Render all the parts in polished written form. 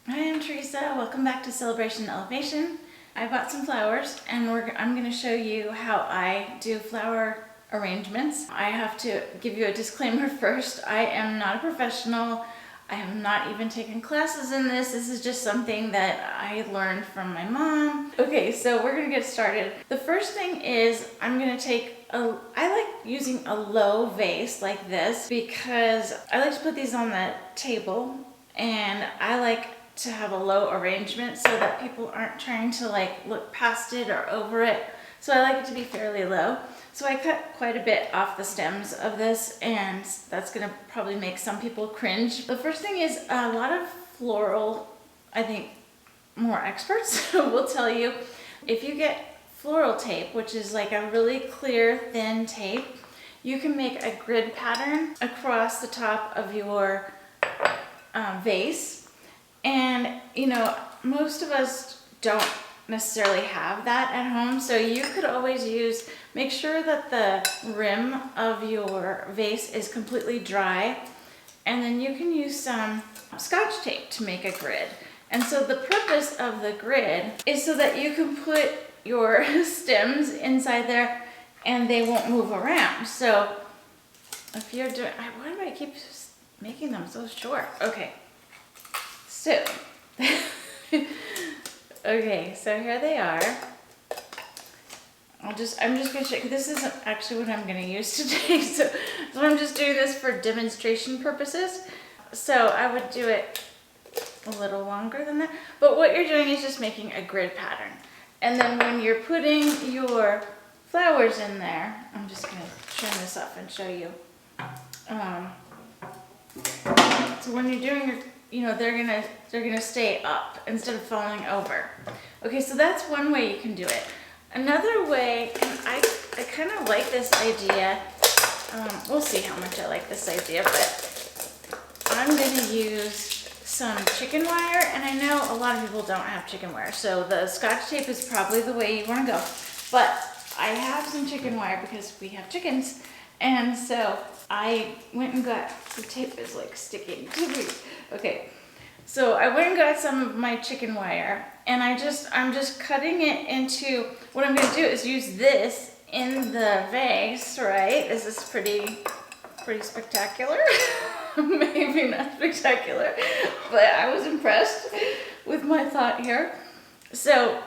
Hi, I'm Teresa. Welcome back to Celebration Elevation. I bought some flowers and I'm going to show you how I do flower arrangements. I have to give you a disclaimer first. I am not a professional. I have not even taken classes in this. This is just something that I learned from my mom. Okay, so we're going to get started. The first thing is I'm going to take I like using a low vase like this because I like to put these on the table, and I like to have a low arrangement so that people aren't trying to like look past it or over it. So I like it to be fairly low. So I cut quite a bit off the stems of this, and that's gonna probably make some people cringe. The first thing is a lot of floral, I think more experts will tell you, if you get floral tape, which is like a really clear thin tape, you can make a grid pattern across the top of your vase. And you know, most of us don't necessarily have that at home, so you could always make sure that the rim of your vase is completely dry, and then you can use some Scotch tape to make a grid. And so the purpose of the grid is so that you can put your stems inside there and they won't move around. So if you're doing, why do I keep making them so short? Okay, so okay, so here they are. I'm just gonna show you. This isn't actually what I'm gonna use today, so I'm just doing this for demonstration purposes. So I would do it a little longer than that, but what you're doing is just making a grid pattern. And then when you're putting your flowers in there, I'm just gonna turn this up and show you. So when you're doing your, you know, they're gonna stay up instead of falling over. Okay, so that's one way you can do it. Another way, and I kind of like this idea. We'll see how much I like this idea, but I'm gonna use some chicken wire, and I know a lot of people don't have chicken wire, so the Scotch tape is probably the way you want to go. But I have some chicken wire because we have chickens, and so I went and got, the tape is like sticking to me. Okay, so I went and got some of my chicken wire, and I'm just cutting it into, what I'm going to do is use this in the vase, right? This is pretty spectacular. Maybe not spectacular, but I was impressed with my thought here. So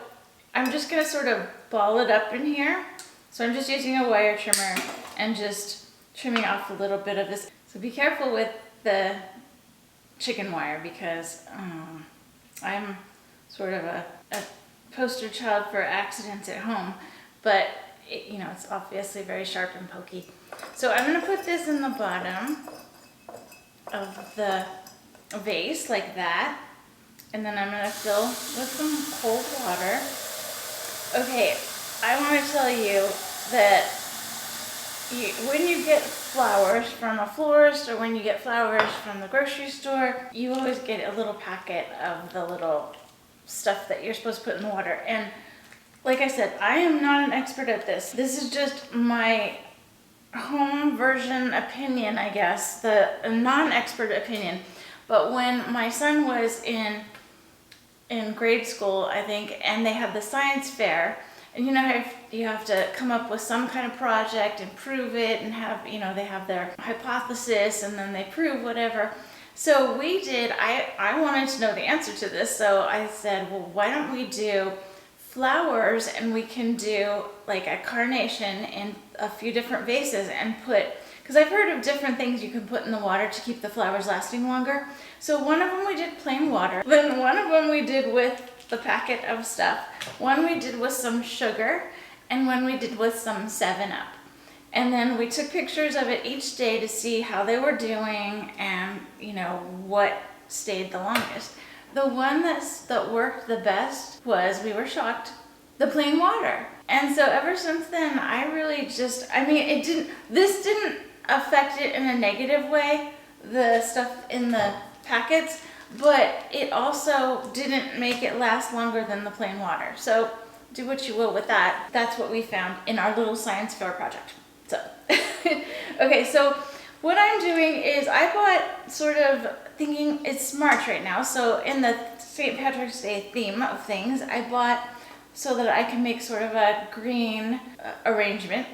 I'm just going to sort of ball it up in here. So I'm just using a wire trimmer and just trimming off a little bit of this. So be careful with the chicken wire because I'm sort of a poster child for accidents at home, but you know, it's obviously very sharp and pokey. So I'm going to put this in the bottom of the vase like that, and then I'm going to fill with some cold water. Okay, I want to tell you that when you get flowers from a florist or when you get flowers from the grocery store, you always get a little packet of the little stuff that you're supposed to put in the water. And like I said, I am not an expert at this. This is just my home version opinion, I guess, the non-expert opinion. But when my son was in grade school, I think, and they had the science fair, and you know how you have to come up with some kind of project and prove it, and have, you know, they have their hypothesis and then they prove whatever. So we did, I wanted to know the answer to this, so I said, well, why don't we do flowers, and we can do like a carnation in a few different vases and put, because I've heard of different things you can put in the water to keep the flowers lasting longer. So one of them we did plain water, then one of them we did with the packet of stuff, one we did with some sugar, and one we did with some 7-Up. And then we took pictures of it each day to see how they were doing and, you know, what stayed the longest. The one that worked the best was, we were shocked, the plain water. And so ever since then, I really just, I mean, this didn't affect it in a negative way, the stuff in the packets, but it also didn't make it last longer than the plain water. So do what you will with that. That's what we found in our little science fair project. So, okay, so what I'm doing is I bought sort of thinking it's March right now, so in the St. Patrick's Day theme of things, I bought so that I can make sort of a green arrangement,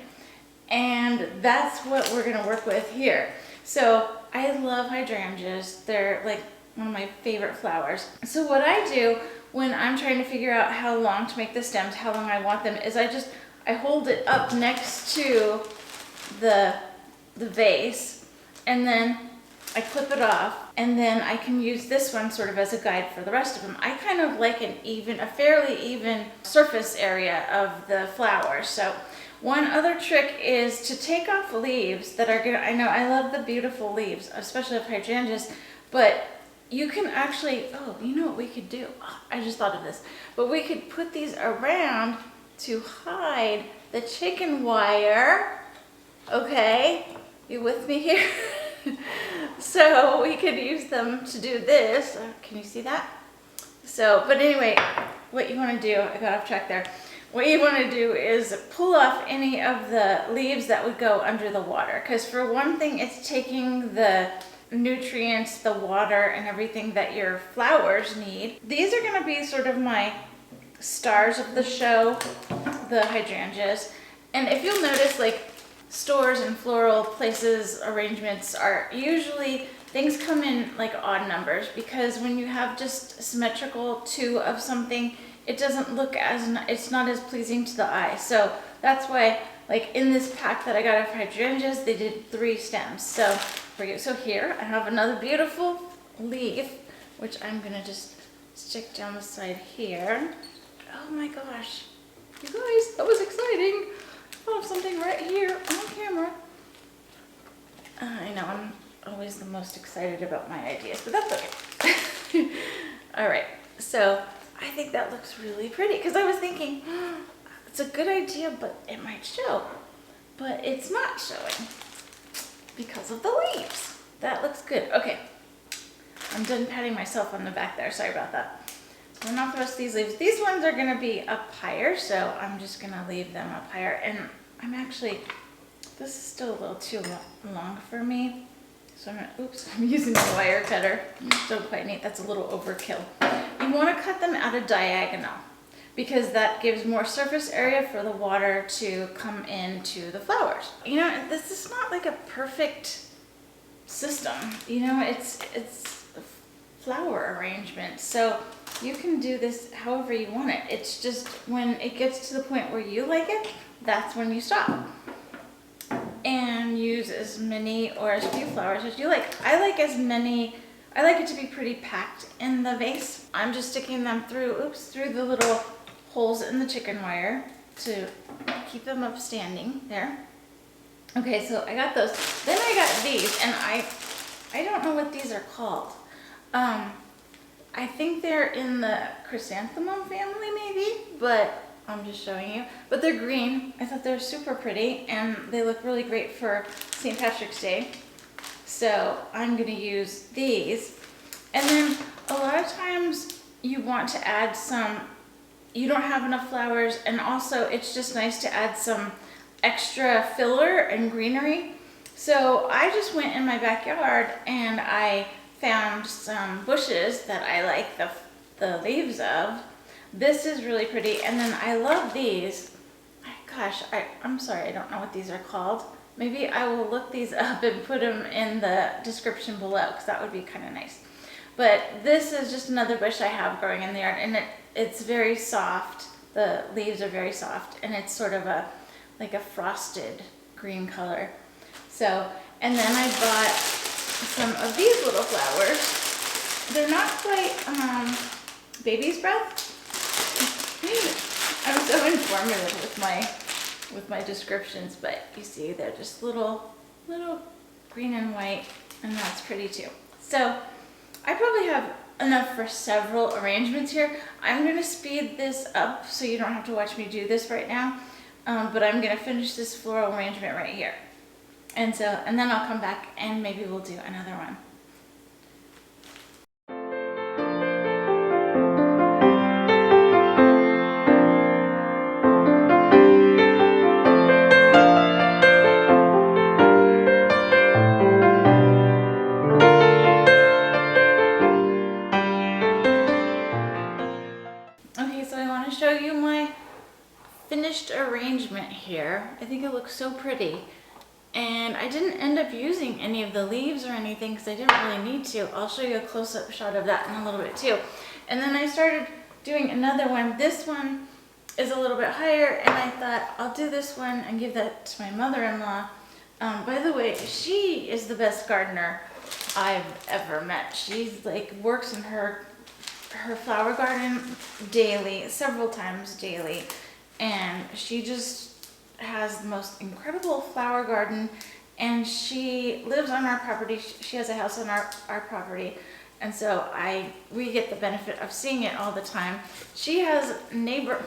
and that's what we're gonna work with here. So I love hydrangeas. They're like one of my favorite flowers. So what I do when I'm trying to figure out how long to make the stems, how long I want them, is I hold it up next to the vase, and then I clip it off, and then I can use this one sort of as a guide for the rest of them. I kind of like a fairly even surface area of the flowers. So one other trick is to take off leaves that are I know I love the beautiful leaves, especially of hydrangeas, but you can actually, oh, you know what we could do? Oh, I just thought of this. But we could put these around to hide the chicken wire. Okay, you with me here? So we could use them to do this. Can you see that? So, but anyway, what you want to do, I got off track there. What you want to do is pull off any of the leaves that would go under the water. Because for one thing, it's taking the nutrients, the water, and everything that your flowers need. These are going to be sort of my stars of the show, the hydrangeas. And if you'll notice, like, stores and floral places arrangements are usually, things come in like odd numbers, because when you have just symmetrical two of something, it doesn't look it's not as pleasing to the eye. So that's why, like in this pack that I got of hydrangeas, they did 3 stems. So for you, so here I have another beautiful leaf, which I'm gonna just stick down the side here. Oh my gosh, you guys, that was exciting. I have something right here on camera. I know, I'm always the most excited about my ideas, but that's okay. All right, so I think that looks really pretty, because I was thinking, it's a good idea, but it might show. But it's not showing because of the leaves. That looks good. Okay, I'm done patting myself on the back there. Sorry about that. We're not the rest of these leaves. These ones are gonna be up higher, so I'm just gonna leave them up higher. And I'm actually, this is still a little too long for me. So I'm using a wire cutter. Still quite neat. That's a little overkill. You wanna cut them at a diagonal, because that gives more surface area for the water to come into the flowers. You know, this is not like a perfect system. You know, it's flower arrangement. So you can do this however you want it. It's just when it gets to the point where you like it, that's when you stop. And use as many or as few flowers as you like. I like as many, I like it to be pretty packed in the vase. I'm just sticking them through the little holes in the chicken wire to keep them upstanding there. Okay, so I got those. Then I got these, and I don't know what these are called. I think they're in the chrysanthemum family maybe, but I'm just showing you. But they're green. I thought they were super pretty, and they look really great for St. Patrick's Day. So I'm gonna use these. And then a lot of times you want to add some, you don't have enough flowers, and also it's just nice to add some extra filler and greenery. So I just went in my backyard and I found some bushes that I like the leaves of. This is really pretty, and then I love these. Gosh, I'm sorry, I don't know what these are called. Maybe I will look these up and put them in the description below, because that would be kind of nice. But this is just another bush I have growing in the yard, and it's very soft. The leaves are very soft, and it's sort of like a frosted green color. So, and then I bought some of these little flowers. They're not quite baby's breath. I'm so informative with my descriptions, but you see they're just little green and white, and that's pretty too. So I probably have enough for several arrangements here. I'm gonna speed this up so you don't have to watch me do this right now, but I'm gonna finish this floral arrangement right here. And then I'll come back and maybe we'll do another one. Okay, so I want to show you my finished arrangement here. I think it looks so pretty. And I didn't end up using any of the leaves or anything because I didn't really need to. I'll show you a close-up shot of that in a little bit too. And then I started doing another one. This one is a little bit higher, and I thought I'll do this one and give that to my mother-in-law. By the way, she is the best gardener I've ever met. She's like works in her flower garden daily, several times daily, and she just has the most incredible flower garden. And she lives on our property. She has a house on our property, and so we get the benefit of seeing it all the time. She has neighbor.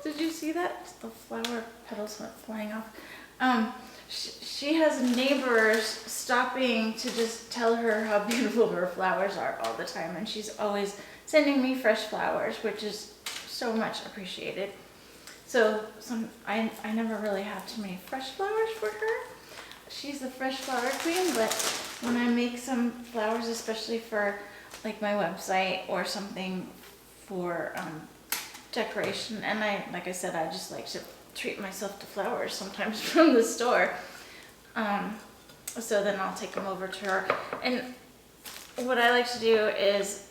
Did you see that? The flower petals went flying off. She has neighbors stopping to just tell her how beautiful her flowers are all the time, and she's always sending me fresh flowers, which is so much appreciated. So I never really have too many fresh flowers for her. She's the fresh flower queen, but when I make some flowers, especially for like my website or something for decoration, and like I said, I just like to treat myself to flowers sometimes from the store. So then I'll take them over to her. And what I like to do is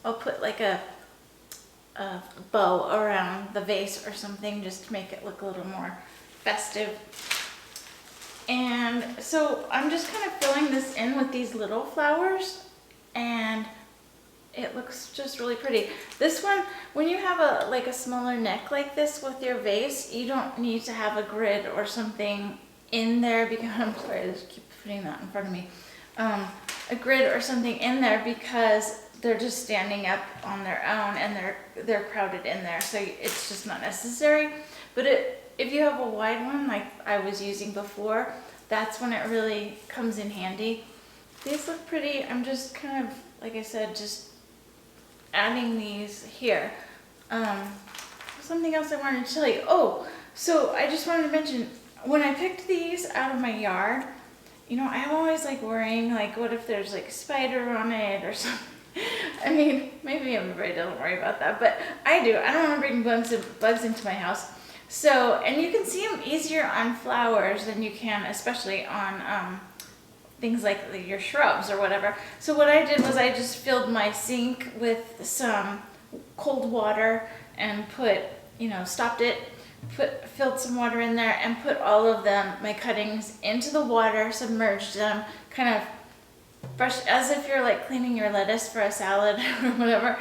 I'll put like a bow around the vase or something just to make it look a little more festive. And so I'm just kind of filling this in with these little flowers, and it looks just really pretty. This one, when you have a smaller neck like this with your vase, you don't need to have a grid or something in there, because I'm sorry, I just keep putting that in front of me. A grid or something in there, because they're just standing up on their own and they're crowded in there, so it's just not necessary. But if you have a wide one like I was using before, that's when it really comes in handy. These look pretty. I'm just kind of, like I said, just adding these here. Something else I wanted to tell you. Oh, so I just wanted to mention, when I picked these out of my yard, you know, I'm always like worrying, like, what if there's like a spider on it or something? I mean, maybe everybody doesn't worry about that, but I do. I don't want to bring bugs into my house. So, and you can see them easier on flowers than you can, especially on things like your shrubs or whatever. So what I did was I just filled my sink with some cold water and put, stopped it, filled some water in there and put all of my cuttings into the water, submerged them, kind of brush as if you're like cleaning your lettuce for a salad or whatever.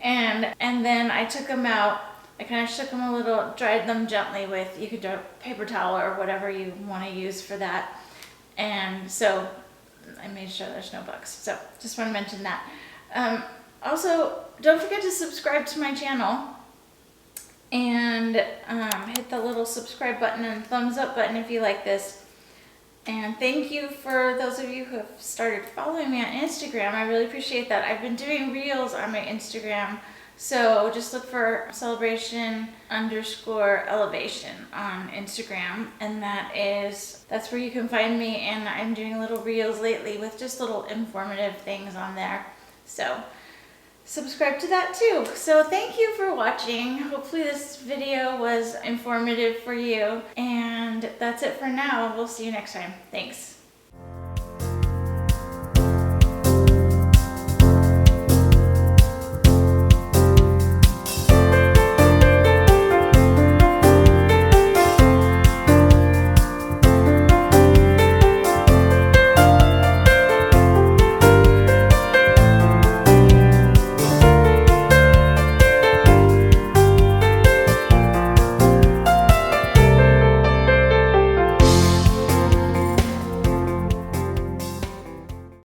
And then I took them out. I kind of shook them a little, dried them gently with, you could do a paper towel or whatever you want to use for that. And so I made sure there's no bugs. So just want to mention that. Also, don't forget to subscribe to my channel and hit the little subscribe button and thumbs up button if you like this. And thank you for those of you who have started following me on Instagram. I really appreciate that. I've been doing reels on my Instagram. So just look for celebration_elevation on Instagram, and that's where you can find me. And I'm doing little reels lately with just little informative things on there. So subscribe to that too. So thank you for watching. Hopefully this video was informative for you. And that's it for now. We'll see you next time. Thanks.